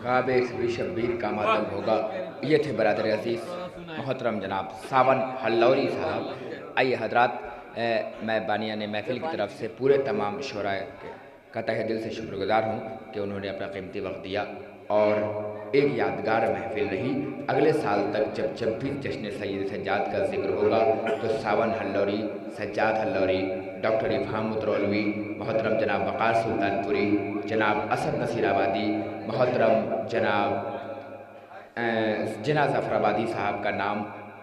गाब भी शब्बीर का मातम होगा। ये थे बरदर अजीज़ मोहतरम जनाब सावन हल्लौरी साहब। आइए हजरात, मैं बानिया ने महफिल की तरफ से पूरे तमाम शोरा का तहे दिल से शुक्रगुजार हूँ कि उन्होंने अपना कीमती वक्त दिया और एक यादगार महफिल रही। अगले साल तक जब जब भी जश्न सैयद सज्जाद का जिक्र होगा तो सावन हल्लौरी, सज्जाद हल्लौरी, डॉक्टर इफ़हाम मुतरौलवी, मोहतरम जनाब वक़ार सुल्तानपुरी, जनाब असद नसीराबादी, मोहतरम जनाब जिना ज़फ़राबादी साहब का नाम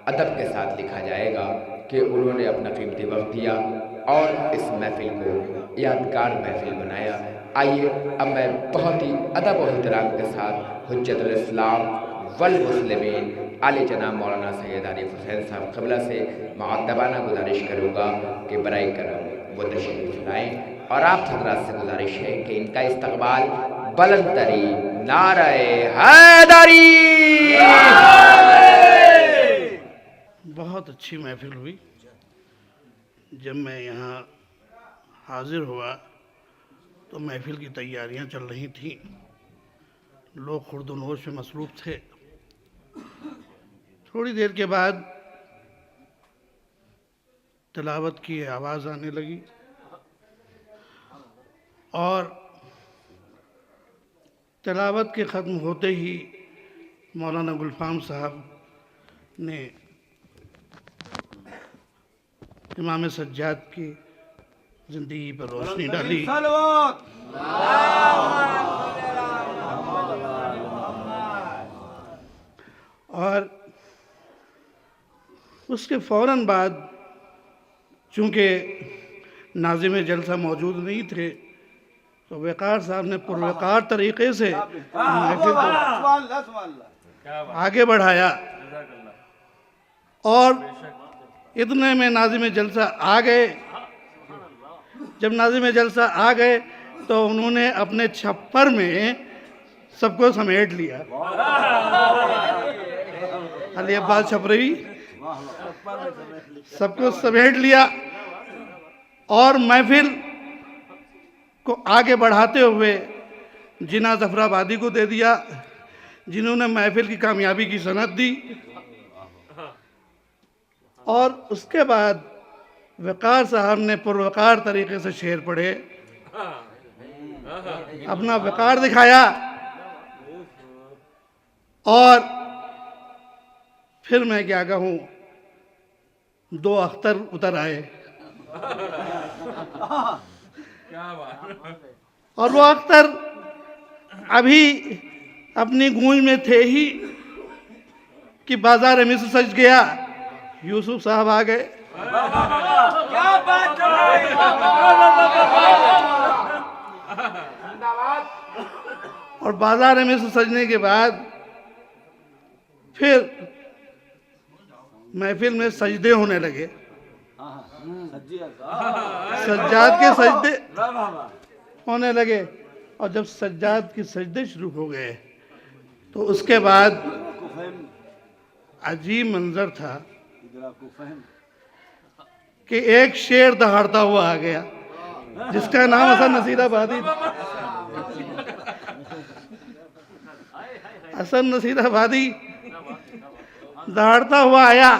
अदब के साथ लिखा जाएगा कि उन्होंने अपना कीमती वक्त दिया और इस महफिल को यादगार महफिल बनाया। आइए अब मैं बहुत ही अदब और एहतराम के साथ हुज्जतुल इस्लाम वल मुस्लिमीन आले जनाब मौलाना सैयद आरिफ हुसैन साहब क़िबला से मुअद्दबाना गुजारिश करूँगा कि बराए करम वो तशरीफ़ लाएँ और आप हज़रात से गुजारिश है कि इनका इस्तक़बाल बुलंद तरीन नारे हैदरी। बहुत अच्छी महफिल हुई। जब मैं यहाँ हाजिर हुआ तो महफिल की तैयारियां चल रही थीं, लोग खुर्दनोश में मसरूफ़ थे। थोड़ी देर के बाद तिलावत की आवाज़ आने लगी और तिलावत के ख़त्म होते ही मौलाना गुलफ़ाम साहब ने इमाम सज्जाद की ज़िंदगी पर रोशनी डाली। और उसके फ़ौरन बाद चूँकि नाज़िम जलसा मौजूद नहीं थे तो वक़ार साहब ने पुरवक़ार तरीक़े से महफिल को आगे बढ़ाया और इतने में नाज़िम जलसा आ गए। जब नाज़िम जलसा आ गए तो उन्होंने अपने छप्पर में सबको समेट लिया। अली अब्बास छपरवी सबको समेट लिया और महफिल को आगे बढ़ाते हुए जिना ज़फ़राबादी को दे दिया, जिन्होंने महफिल की कामयाबी की सनद दी। और उसके बाद वक़ार साहब ने पुरवक़ार तरीक़े से शेर पढ़े, अपना वक़ार दिखाया और फिर मैं क्या कहूँ, दो अख्तर उतर आए और वो अख्तर अभी अपनी गूंज में थे ही कि बाजार मिस्र सज गया, यूसुफ साहब आ गए। और बाजार मिस्र सजने के बाद फिर महफिल में सजदे होने लगे, सज्जाद के सजदे होने लगे। और जब सज्जाद के सजदे शुरू हो गए तो उसके बाद अजीब मंजर था कि एक शेर दहाड़ता हुआ आ गया जिसका नाम हसन नसीराबादी था। हसन नसीराबादी दहाड़ता हुआ आया,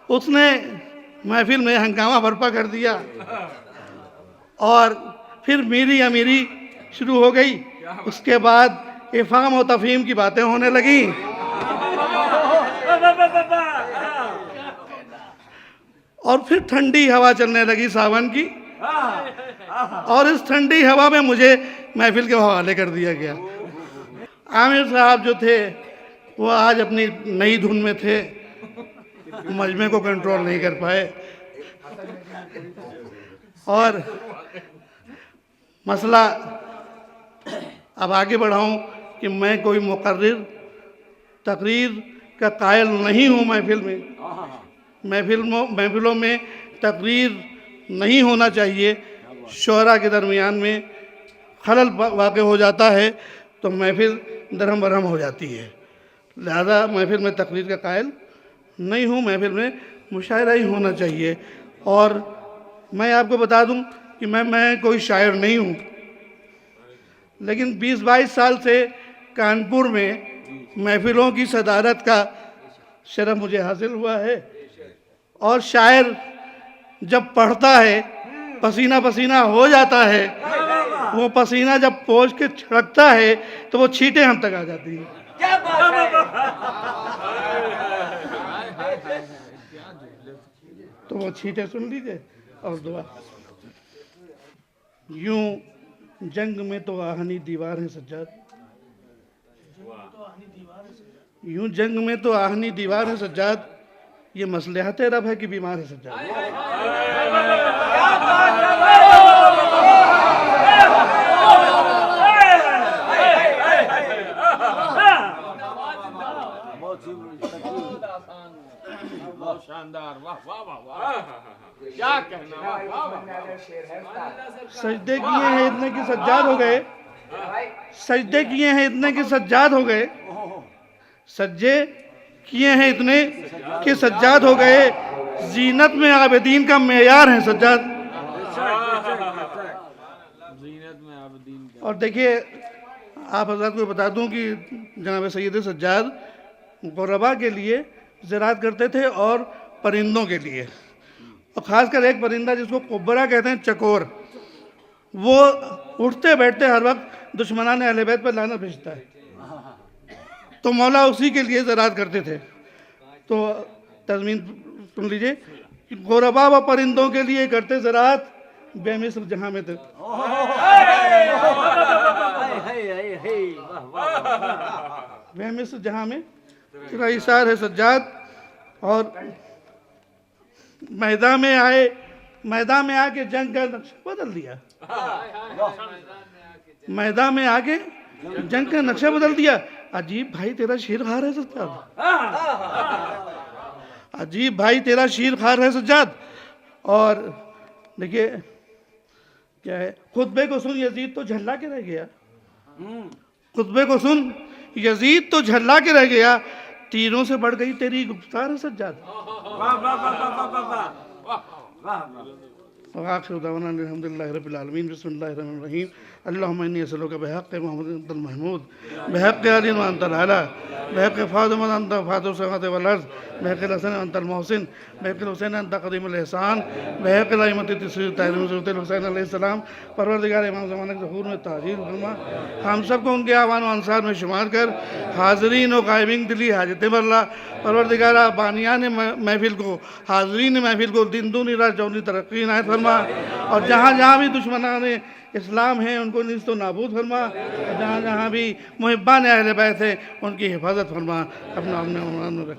उसने महफिल में हंगामा बर्पा कर दिया और फिर मीरी अमीरी शुरू हो गई। उसके बाद इफ़हाम और तफ़हीम की बातें होने लगी और फिर ठंडी हवा चलने लगी सावन की और इस ठंडी हवा में मुझे महफिल के हवाले कर दिया गया। आमिर साहब जो थे वो आज अपनी नई धुन में थे, मजमे को कंट्रोल नहीं कर पाए और मसला अब आगे बढ़ाऊं कि मैं कोई मुकर्रिर तकरीर का कायल नहीं हूँ। महफिलों में तकरीर नहीं होना चाहिए। शोरा के दरमियान में खलल वाक़ हो जाता है तो महफिल दरहम बरहम हो जाती है। लिहाजा महफिल में तकरीर का कायल नहीं हूँ, महफिल में मुशायरा ही होना चाहिए। और मैं आपको बता दूं कि मैं कोई शायर नहीं हूँ, लेकिन 20-22 साल से कानपुर में महफिलों की सदारत का शरफ मुझे हासिल हुआ है। और शायर जब पढ़ता है पसीना पसीना हो जाता है, वो पसीना जब पोंछ के छिड़कता है तो वो छींटे हम तक आ जाती हैं। तो वो छींटे सुन लीजिए और दुआ। यूं जंग में तो आहनी दीवार है सज्जाद, यूं जंग में तो आहनी दीवार है सज्जाद, ये मसलहत रब है कि बीमार है सज्जाद। शानदार, वाह वाह वाह वाह, क्या कहना, वाह वाह वाह। सजदे किए हैं इतने कि सज्जाद हो गए, सजदे किए हैं इतने कि सज्जाद हो गए, सज्जे किए हैं इतने कि सज्जाद हो गए, जीनत में आबिदीन का मेयार है सज्जाद। जीनत में आबिदीन का। और देखिए आप हज़रात को बता दूं कि जनाब सैयद सज्जाद गुरबा के लिए ज़राअत करते थे और परिंदों के लिए, और ख़ासकर एक परिंदा जिसको कुब्बरा कहते हैं, चकोर, वो उठते बैठते हर वक्त दुश्मनान अहले बैत पर लानत भेजता है, तो मौला उसी के लिए ज़राअत करते थे। तो तज़मीन सुन लीजिए कि गुरबा व परिंदों के लिए करते ज़राअत, बेमिस्र जहाँ में थे। बेमिस्र जहाँ में तेरा इशार है सज्जाद। और मैदान में आए, मैदान में आके जंग का नक्शा बदल दिया, मैदान में आके जंग का नक्शा बदल दिया। अजीब भाई तेरा शीर खार है सज्जाद, अजीब भाई तेरा शीर खार है सज्जाद। और देखिए क्या है, खुतबे को सुन यजीद तो झल्ला के रह गया, खुतबे को सुन यजीद तो झल्ला के रह गया, तीरों से बढ़ गई तेरी गुफ्तार है सज्जाद। आखिर दावाना अल्हम्दुलिल्लाहि रब्बिल आलमीन, बिस्मिल्लाहिर रहमानिर रहीम, अल्लाहुम्मा इन्नी असअलुका बिहक़्क़ि मुहम्मदिन अंतल महमूद, बिहक़्क़ि अली व अंतल आला, बिहक़्क़ि फातिमा अंत फातिहु समावाति वल अर्ज़, बिहक़्क़ि हसन अंतल मोहसिन, बिहक़्क़ि हुसैन अंत क़दीमुल इहसान, बिहक़्क़ि अइम्मति तस्रीर ताहिरीन ज़ुल्फ़ुल हुसैन अलैहिस्सलाम, परवरदिगार इमाम ज़माना के ज़हूर में ताज़ीर फरमा। हम सबको उनके आवान व अंसार में शुमार कर, हाज़रीन व गायबीन दिली हाजतें बरला। परवरदिगार बानियान महफिल को, हाज़रीन महफिल को दिन दूनी रात चौनी तरक्की इनायत फरमा। और जहाँ जहाँ भी दुश्मनान इस्लाम हैं उनको निस्तो नाबूद फरमा, और जहाँ जहाँ भी मुहिब्बान अहले बैत हैं उनकी हिफाजत फरमा। अपना अपने रख।